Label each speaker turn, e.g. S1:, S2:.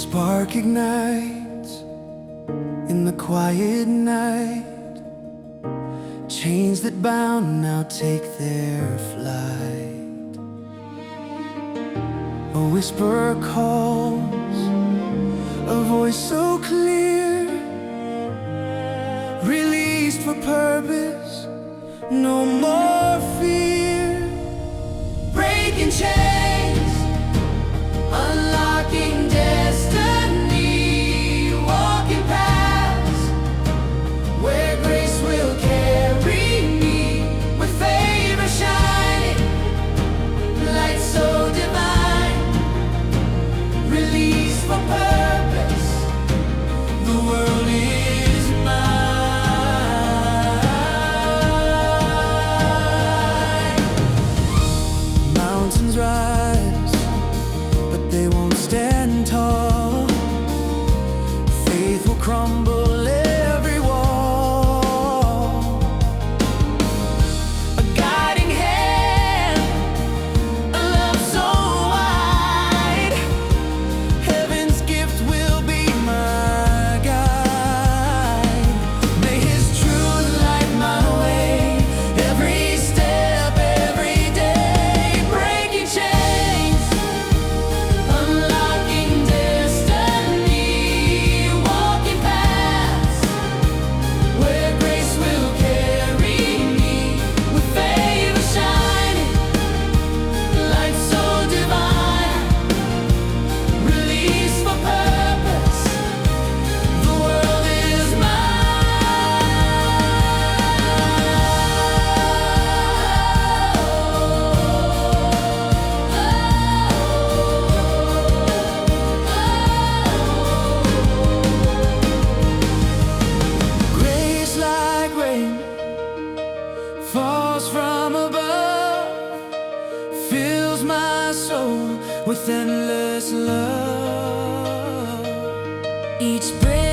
S1: spark ignites in the quiet night. Chains that bound now take their flight. A whisper calls, a voice so clear, released for purpose, no more fear. Breaking chains, unlocking destiny, walking paths where grace will carry me, with favor shining, light so divine, released for purpose, the world is mine. Mountains rise, but they won't stand tall. Faith will crumble every wall. A guiding hand, a love so wide, heaven's gift will be my guide. May His truth light my way, every step, every day. Breaking chains, unlocking destiny, walking paths where grace will carry me, with favor shining, light so divine, release for purpose, the world is Grace like rain falls from above, fills my soul with endless love. Each breath